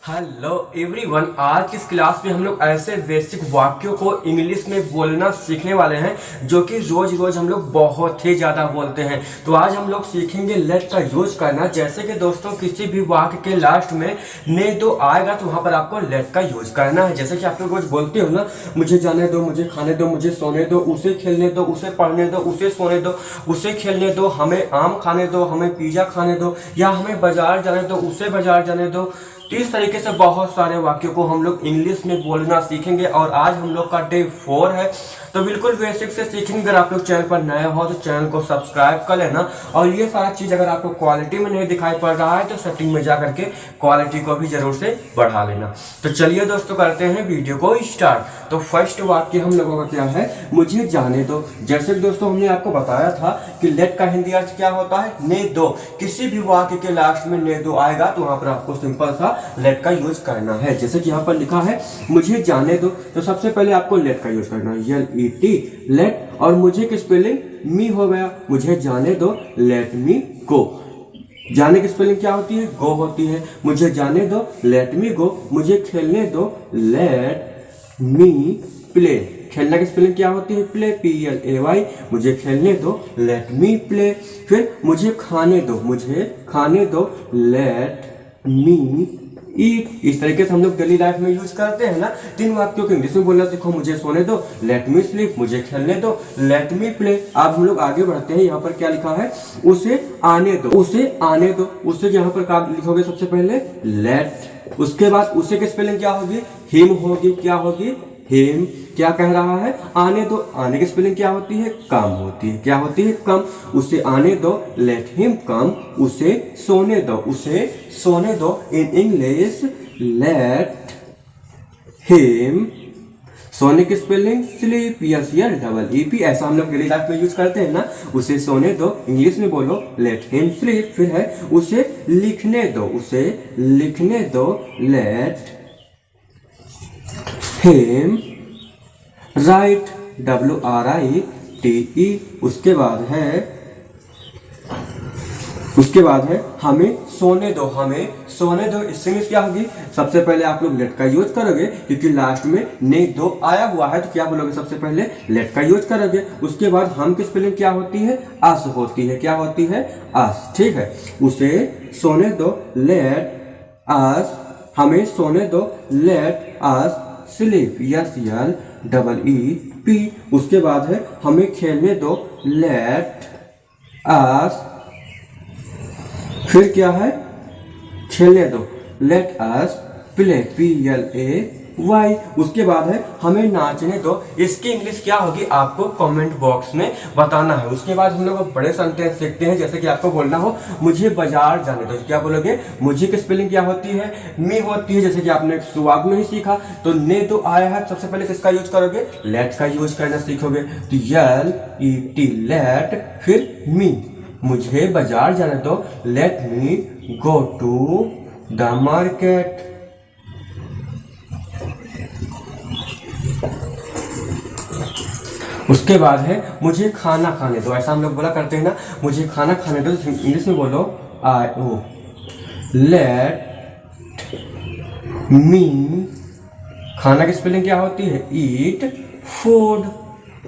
Hello everyone, आज की इस क्लास में हम लोग ऐसे बेसिक वाक्यों को इंग्लिश में बोलना सीखने वाले हैं जो कि रोज रोज हम लोग बहुत ही ज़्यादा बोलते हैं। तो आज हम लोग सीखेंगे लेट का यूज करना। जैसे कि दोस्तों किसी भी वाक्य के लास्ट में ने दो आएगा तो वहाँ पर आपको लेट का यूज करना है। जैसे कि आप लोग रोज बोलते हो ना, मुझे जाने दो, मुझे खाने दो, मुझे सोने दो, उसे खेलने दो, उसे पढ़ने दो, उसे सोने दो, उसे खेलने दो, हमें आम खाने दो, हमें पिज़्ज़ा खाने दो, या हमें बाजार जाने दो, उसे बाजार जाने दो। तो इस तरीके से बहुत सारे वाक्यों को हम लोग इंग्लिश में बोलना सीखेंगे और आज हम लोग का डे 4 है। तो बिल्कुल बेसिक से सीखेंगे। अगर आप लोग चैनल पर नए हो तो चैनल को सब्सक्राइब कर लेना। और ये सारा चीज़ अगर आपको क्वालिटी में नहीं दिखाई पड़ रहा है तो सेटिंग में जा करके क्वालिटी को भी जरूर से बढ़ा लेना। तो चलिए दोस्तों करते हैं वीडियो को स्टार्ट। तो फर्स्ट वाक्य हम लोगों का क्या है, मुझे जाने दो। जैसे कि दोस्तों हमने आपको बताया था कि लेट का हिंदी अर्थ क्या होता है, ने दो। किसी भी वाक्य के लास्ट में ने दो आएगा तो वहां पर आपको सिंपल सा लेट का यूज करना है। जैसे कि यहाँ पर लिखा है मुझे जाने दो, तो सबसे पहले आपको लेट का यूज करना है, LET लेट। और मुझे की स्पेलिंग मी हो गया, मुझे जाने दो, लेट मी गो। जाने की स्पेलिंग क्या होती है, गो होती है। मुझे जाने दो, लेट मी गो। मुझे खेलने दो, लेट मी प्ले। खेलने की स्पेलिंग क्या होती है, प्ले, PLAY। मुझे खेलने दो, लेट मी प्ले। फिर मुझे खाने दो, मुझे खाने दो, लेट मी ईट। इस तरीके से हम लोग डेली लाइफ में यूज करते हैं ना। 3 वाक्यों को इंग्लिश में बोलना सीखो, मुझे सोने दो, लेट मी स्लीप, मुझे खेलने दो, लेट मी प्ले। अब हम लोग आगे बढ़ते हैं। यहाँ पर क्या लिखा है, उसे आने दो, उसे आने दो। उसे यहाँ पर क्या लिखोगे, सबसे पहले लेट। उसके बाद उसे की स्पेलिंग क्या होगी, हिम होगी। क्या होगी, हिम। क्या कह रहा है, आने दो। आने की स्पेलिंग क्या होती है, कम होती है। क्या होती है, कम। उसे आने दो, लेट हिम कम। उसे सोने दो, उसे सोने दो। In English let him. सोने की स्पेलिंग स्लीप, SLEEP। ऐसा हम लोग डेली लाइफ में यूज करते हैं ना। उसे सोने दो, इंग्लिश में बोलो लेट हिम स्लीप। फिर है उसे लिखने दो, उसे लिखने दो, लेट हिम राइट, WRITE। उसके बाद है हमें सोने दो, हमें सोने दो। इससे इंग्लिश क्या होगी, सबसे पहले आप लोग लेट का यूज करोगे क्योंकि लास्ट में ने दो आया हुआ है। तो क्या बोलोगे, सबसे पहले लेट का यूज करोगे। उसके बाद हम की स्पेलिंग क्या होती है, अस होती है। क्या होती है, अस। ठीक है, उसे सोने दो, लेट अस। हमें सोने दो, लेट अस स्लीप, SLEEP। उसके बाद है हमें खेलने दो, लेट अस। फिर क्या है, खेलने दो, लेट अस प्ले, PLAY। उसके बाद है हमें नाचने दो। इसकी इंग्लिश क्या होगी आपको कमेंट बॉक्स में बताना है। उसके बाद हम लोग बड़े सेंटेंस सीखते हैं। जैसे कि आपको बोलना हो मुझे बाजार जाने दो, क्या बोलोगे, मुझे की स्पेलिंग क्या होती है, मी होती है। जैसे कि आपने शुरुआत में ही सीखा। तो ने तो आया है, सबसे पहले किसका यूज करोगे, लेट का यूज करना सीखोगे। तो LET लेट, फिर मी, मुझे बाजार जाने दो, let me go to the market. उसके बाद है मुझे खाना खाने दो। ऐसा हम लोग बोला करते हैं ना, मुझे खाना खाने दो। इंग्लिश में बोलो IO लेट मी। खाना की स्पेलिंग क्या होती है, ईट फूड।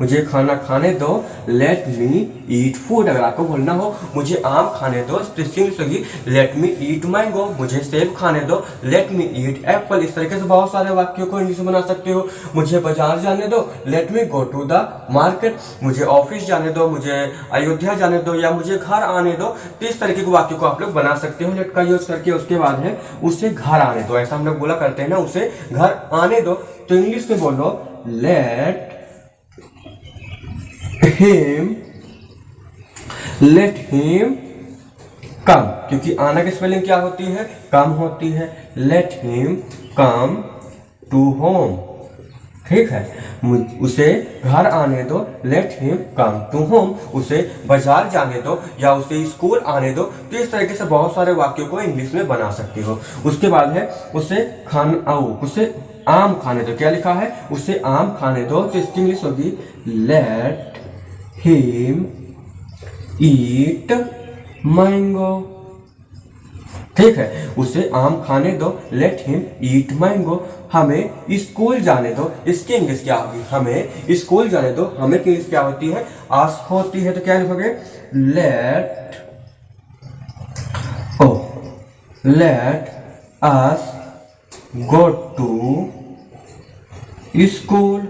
मुझे खाना खाने दो, लेट मी ईट फूड। अगर आपको बोलना हो मुझे आम खाने दो तो इंग्लिश होगी लेट मी ईट मैंगो। मुझे सेब खाने दो, लेट मी ईट एप्पल। इस तरीके से बहुत सारे वाक्यों को इंग्लिश में बना सकते हो। मुझे बाजार जाने दो, let me go to the market. मुझे ऑफिस जाने दो, मुझे अयोध्या जाने दो, या मुझे घर आने दो। तो इस तरीके के वाक्यों को आप लोग बना सकते हो लेट का यूज करके। उसके बाद है उसे घर आने दो। ऐसा हम लोग बोला करते हैं ना, उसे घर आने दो। तो इंग्लिश में बोलो लेट हिम कम। क्योंकि आना की स्पेलिंग क्या होती है, कम होती है। Let him come to home. ठीक है, उसे घर आने दो, let him come to home. उसे बाजार जाने दो या उसे स्कूल आने दो। तो इस तरीके से बहुत सारे वाक्यों को इंग्लिश में बना सकते हो। उसके बाद है उसे आम खाने दो। क्या लिखा है, उसे आम खाने दो। तो इसकी इंग्लिश होगी लेट हिम ईट मैंगो। ठीक है, उसे आम खाने दो, लेट हिम ईट मैंगो। हमें स्कूल जाने दो, इसकी इंग्लिश क्या होगी? हमें स्कूल जाने दो, हमें की इंग्लिश क्या होती है? आस्क होती है। तो क्या लिखोगे? Let us go to school.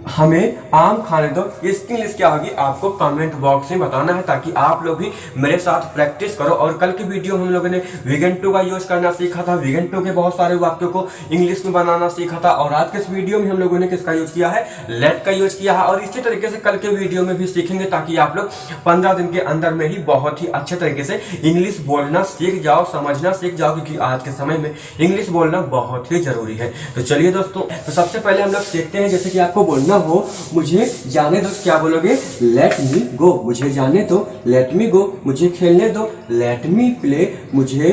हमें आम खाने दो, इसकी इंग्लिश क्या होगी? आपको कमेंट बॉक्स में बताना है, ताकि आप लोग भी मेरे साथ प्रैक्टिस करो। और कल की वीडियो में हम लोगों ने विगन टू का यूज करना सीखा था, विगन टू के बहुत सारे वाक्यों को इंग्लिश में बनाना सीखा था। और आज के इस वीडियो में हम लोगों ने किसका यूज किया है? लेट का यूज किया है। और इसी तरीके से कल के वीडियो में भी सीखेंगे, ताकि आप लोग 15 दिन के अंदर में ही बहुत ही अच्छे तरीके से इंग्लिश बोलना सीख जाओ, समझना सीख जाओ, क्योंकि आज के समय में इंग्लिश बोलना बहुत ही जरूरी है। तो चलिए दोस्तों, तो सबसे पहले हम लोग सीखते हैं। जैसे कि आपको बोलना हो, मुझे जाने दो, क्या बोलोगे? लेट मी गो। मुझे जाने दो, लेट मी गो। मुझे खेलने दो, लेट मी प्ले। मुझे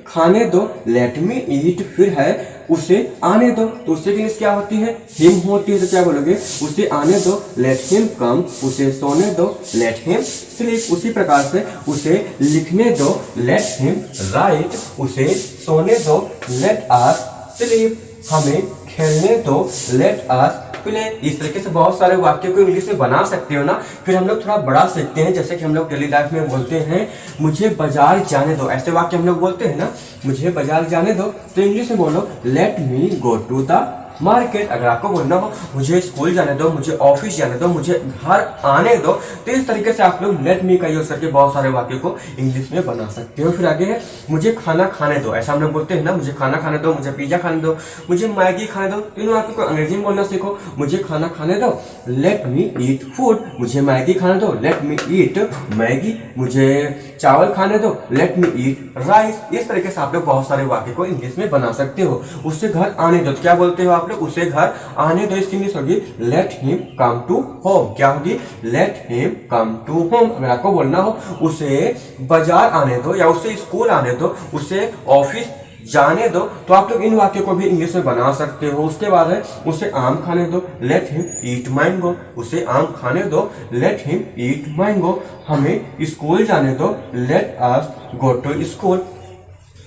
खाने दो, लेट मी ईट। फिर है उसे आने दो, तो उससे की इंग्लिश क्या होती है? हिम होती है। तो क्या बोलोगे? उसे आने दो, लेट हिम कम। उसे सोने दो, लेट हिम स्लीप। उसी प्रकार से उसे लिखने दो, लेट हिम राइट। उसे सोने दो, लेट अस स्लीप। हमें खेलने दो, लेट अस प्ले। इस तरीके से बहुत सारे वाक्यों को इंग्लिश में बना सकते हो ना। फिर हम लोग थोड़ा बड़ा सीखते हैं, जैसे कि हम लोग डेली लाइफ में बोलते हैं, मुझे बाजार जाने दो। ऐसे वाक्य हम लोग बोलते हैं ना, मुझे बाजार जाने दो। तो इंग्लिश में बोलो, let me go to the market. अगर आपको बोलना हो, मुझे स्कूल जाने दो, मुझे ऑफिस जाने दो, मुझे घर आने दो, तो इस तरीके से आप लोग लेट मी का यूज करके बहुत सारे वाक्यों को इंग्लिश में बना सकते हो। फिर आगे है, मुझे खाना खाने दो। ऐसा हम लोग बोलते हैं ना, मुझे खाना खाने दो, मुझे पिज्जा खाने दो, मुझे मैगी खाने दो। इन वाक्यों को अंग्रेजी में बोलना सीखो। मुझे खाना खाने दो, लेट मी ईट फूड। मुझे मैगी खाने दो, लेट मी ईट मैगी। मुझे चावल खाने दो, लेट मी ईट राइस। इस तरीके से आप लोग बहुत सारे वाक्य को इंग्लिश में बना सकते हो। उससे घर आने दो, क्या बोलते हो आप लोग? उसे घर आने दो, इसकी इंग्लिश होगी, let him come to home. क्या होगी? Let him come to home. अगर आपको बोलना हो, उसे बाजार आने दो, या उसे स्कूल आने दो, उसे ऑफिस जाने दो, तो आप लोग इन वाक्यों को भी इंग्लिश में बना सकते हो। उसके बाद है, उसे आम खाने दो, लेट हिम ईट मैंगो। उसे आम खाने दो, लेट हिम ईट मैंगो। हमें स्कूल जाने दो, let us go to school.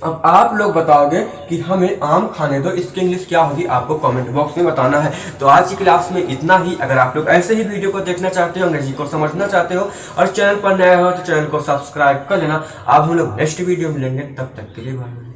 अब आप लोग बताओगे कि हमें आम खाने दो, इसकी इंग्लिश क्या होगी? आपको कमेंट बॉक्स में बताना है। तो आज की क्लास में इतना ही। अगर आप लोग ऐसे ही वीडियो को देखना चाहते हो, अंग्रेजी को समझना चाहते हो, और चैनल पर नया हो, तो चैनल को सब्सक्राइब कर लेना। अब हम लोग नेक्स्ट वीडियो में मिलेंगे, तब तक के लिए बाय।